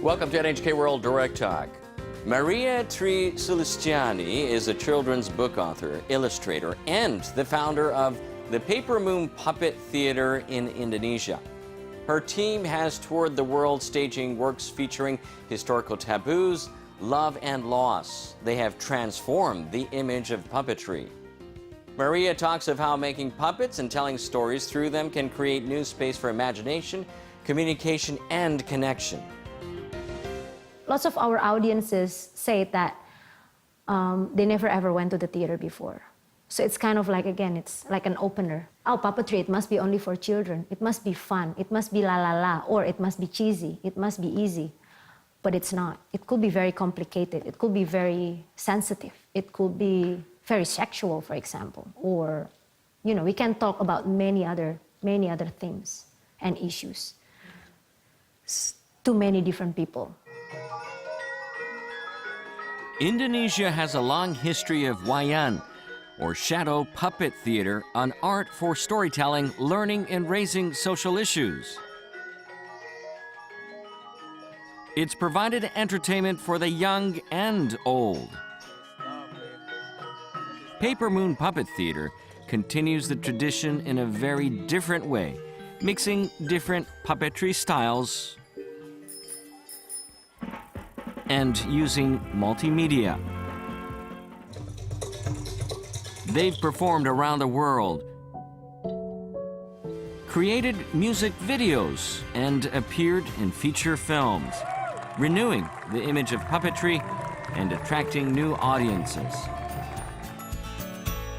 Welcome to NHK World Direct Talk. Maria Tri Sulistyani is a children's book author, illustrator, and the founder of the Paper Moon Puppet Theater in Indonesia. Her team has toured the world staging works featuring historical taboos, love, and loss. They have transformed the image of puppetry. Maria talks of how making puppets and telling stories through them can create new space for imagination, communication, and connection. Lots of our audiences say that they never ever went to the theater before. So it's kind of like, again, it's like an opener. Oh, puppetry, it must be only for children. It must be fun. It must be la la la, or it must be cheesy. It must be easy. But it's not. It could be very complicated. It could be very sensitive. It could be very sexual, for example. Or, you know, we can talk about many other themes and issues to many different people. Indonesia has a long history of wayang, or shadow puppet theater, an art for storytelling, learning, and raising social issues. It's provided entertainment for the young and old. Paper Moon Puppet Theater continues the tradition in a very different way, mixing different puppetry styles and using multimedia. They've performed around the world, created music videos, and appeared in feature films, renewing the image of puppetry and attracting new audiences.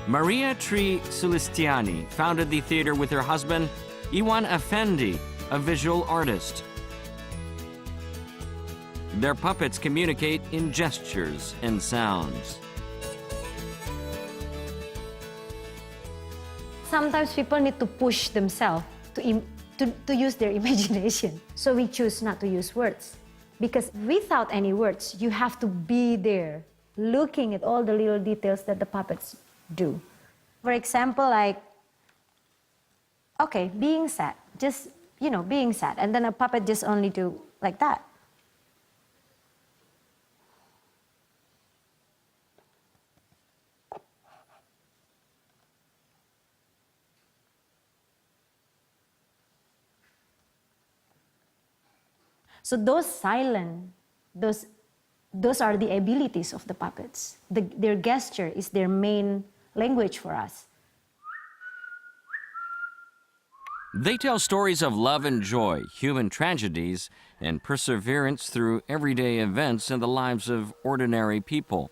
Maria Tri Sulistyani founded the theater with her husband, Iwan Effendi, a visual artist. Their puppets communicate in gestures and sounds. Sometimes people need to push themselves to use their imagination. So we choose not to use words. Because without any words, you have to be there, looking at all the little details that the puppets do. For example, like, okay, being sad, just, you know, being sad. And then a puppet just only do like that. So those silent, those are the abilities of the puppets. Their gesture is their main language for us. They tell stories of love and joy, human tragedies, and perseverance through everyday events in the lives of ordinary people.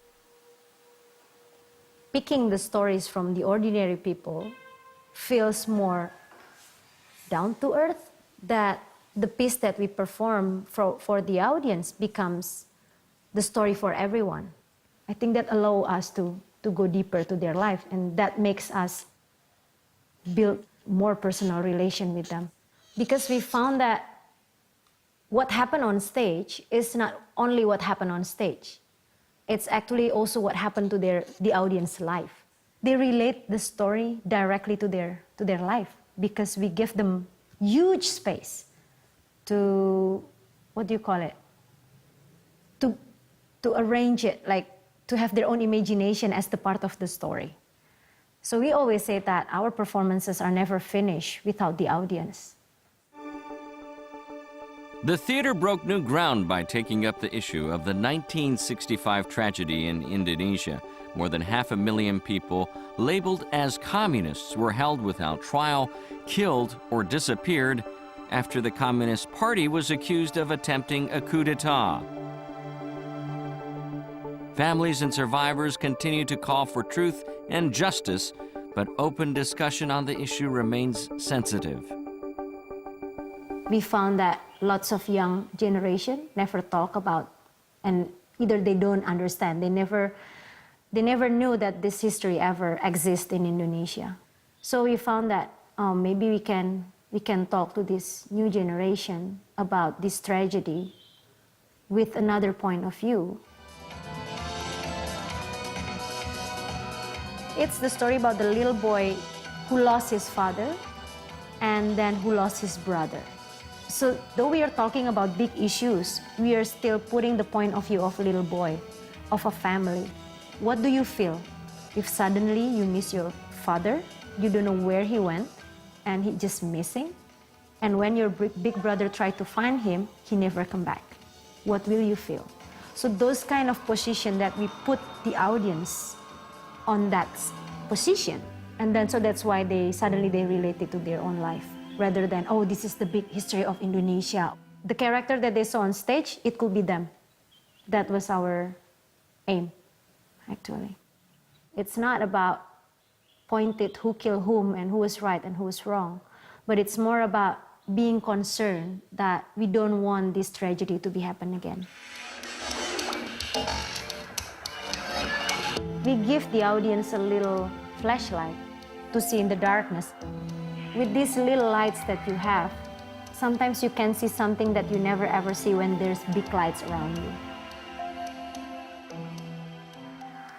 Picking the stories from the ordinary people feels more down to earth, that the piece that we perform for the audience becomes the story for everyone. I think that allows us to go deeper to their life, and that makes us build more personal relation with them. Because we found that what happened on stage is not only what happened on stage. It's actually also what happened to the audience life. They relate the story directly to their life, because we give them huge space to, what do you call it? To arrange it, like to have their own imagination as the part of the story. So we always say that our performances are never finished without the audience. The theater broke new ground by taking up the issue of the 1965 tragedy in Indonesia. More than 500,000 people labeled as communists were held without trial, killed, or disappeared after the Communist Party was accused of attempting a coup d'etat. Families and survivors continue to call for truth and justice, but open discussion on the issue remains sensitive. We found that lots of young generation never talk about, and either they don't understand, they never knew that this history ever exists in Indonesia. So we found that maybe we can talk to this new generation about this tragedy with another point of view. It's the story about the little boy who lost his father and then who lost his brother. So though we are talking about big issues, we are still putting the point of view of a little boy, of a family. What do you feel if suddenly you miss your father, you don't know where he went, and he's just missing? And when your big brother tried to find him, he never come back. What will you feel? So those kind of position that we put the audience on that position. And then so that's why they suddenly relate it to their own life. Rather than, oh, this is the big history of Indonesia. The character that they saw on stage, it could be them. That was our aim, actually. It's not about pointed who killed whom and who was right and who was wrong, but it's more about being concerned that we don't want this tragedy to be happen again. We give the audience a little flashlight to see in the darkness. With these little lights that you have, sometimes you can see something that you never ever see when there's big lights around you.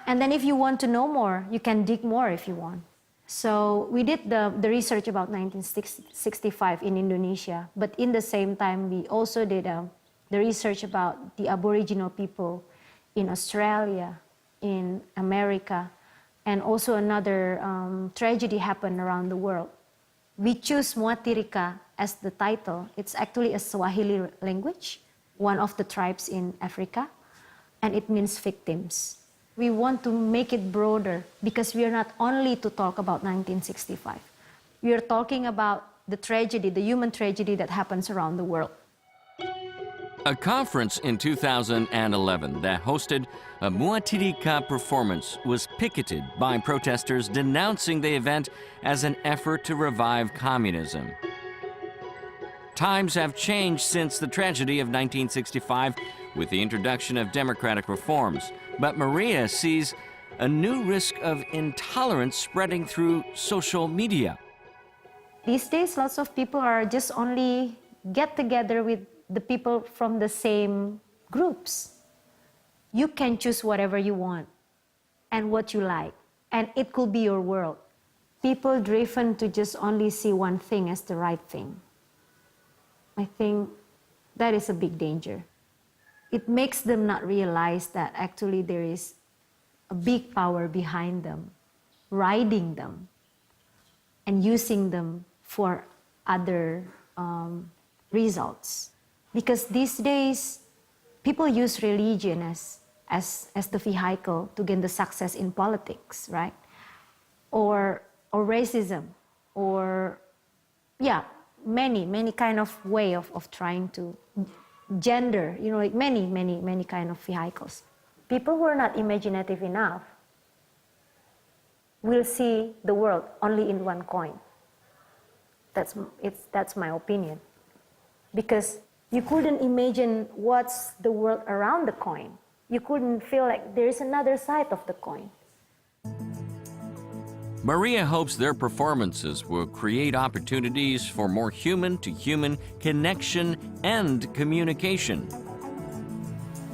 And then if you want to know more, you can dig more if you want. So we did the research about 1965 in Indonesia, but in the same time, we also did the research about the Aboriginal people in Australia, in America, and also another tragedy happened around the world. We choose Muatirika as the title. It's actually a Swahili language, one of the tribes in Africa, and it means victims. We want to make it broader because we are not only to talk about 1965. We are talking about the tragedy, the human tragedy that happens around the world. A conference in 2011 that hosted a Muatirika performance was picketed by protesters denouncing the event as an effort to revive communism. Times have changed since the tragedy of 1965 with the introduction of democratic reforms, but Maria sees a new risk of intolerance spreading through social media. These days, lots of people are just only get together with the people from the same groups. You can choose whatever you want and what you like, and it could be your world. People driven to just only see one thing as the right thing. I think that is a big danger. It makes them not realize that actually there is a big power behind them, riding them, and using them for other results. Because these days, people use religion as the vehicle to gain the success in politics, right? Or racism, or many kind of way of trying to gender, like many kind of vehicles. People who are not imaginative enough will see the world only in one coin. That's my opinion. Because you couldn't imagine what's the world around the coin. You couldn't feel like there is another side of the coin. Maria hopes their performances will create opportunities for more human-to-human connection and communication.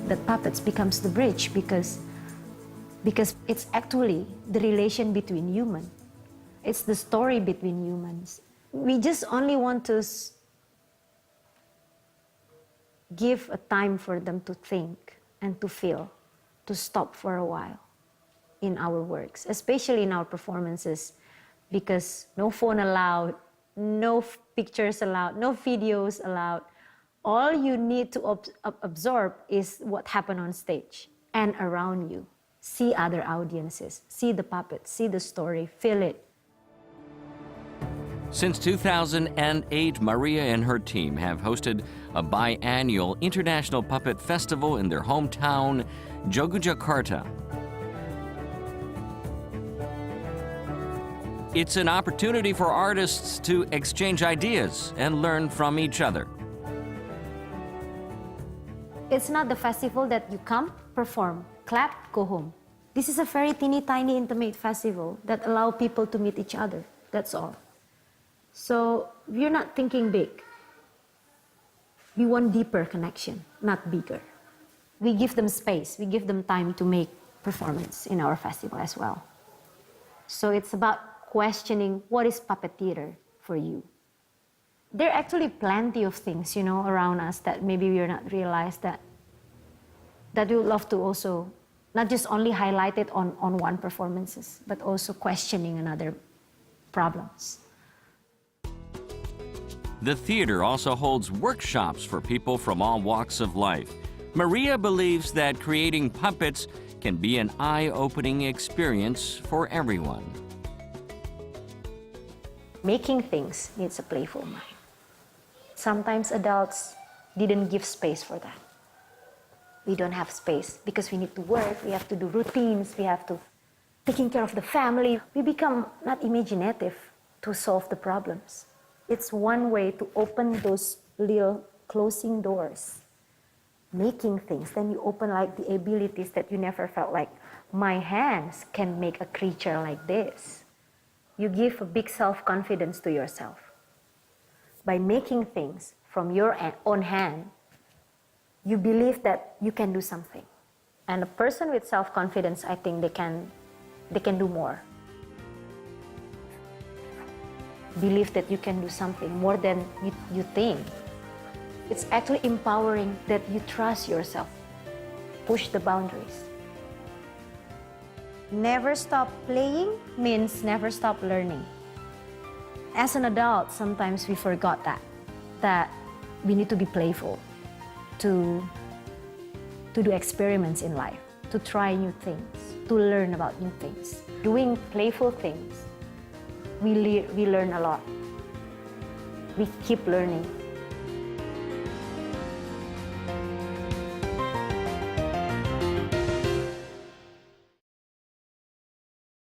The puppets becomes the bridge because it's actually the relation between humans. It's the story between humans. We just only want to give a time for them to think and to feel, to stop for a while in our works, especially in our performances, because no phone allowed, no pictures allowed, no videos allowed. All you need to absorb is what happened on stage and around you. See other audiences, see the puppets, see the story, feel it. Since 2008, Maria and her team have hosted a biannual international puppet festival in their hometown, Yogyakarta. It's an opportunity for artists to exchange ideas and learn from each other. It's not the festival that you come, perform, clap, go home. This is a very teeny tiny intimate festival that allows people to meet each other, that's all. So we're not thinking big. We want deeper connection, not bigger. We give them space, we give them time to make performance in our festival as well. So it's about questioning what is puppet theater for you. there are actually plenty of things, around us that maybe we're not realized that we would love to also, not just only highlight it on one performances, but also questioning another problems. The theater also holds workshops for people from all walks of life. Maria believes that creating puppets can be an eye-opening experience for everyone. Making things needs a playful mind. Sometimes adults didn't give space for that. We don't have space because we need to work, we have to do routines, we have to taking care of the family. We become not imaginative to solve the problems. It's one way to open those little closing doors, making things. Then you open like the abilities that you never felt like, my hands can make a creature like this. You give a big self-confidence to yourself. By making things from your own hand, you believe that you can do something. And a person with self-confidence, I think they can do more. Believe that you can do something more than you think. It's actually empowering that you trust yourself. Push the boundaries. Never stop playing means never stop learning. As an adult, sometimes we forgot that we need to be playful, to do experiments in life, to try new things, to learn about new things. Doing playful things, we learn a lot. We keep learning.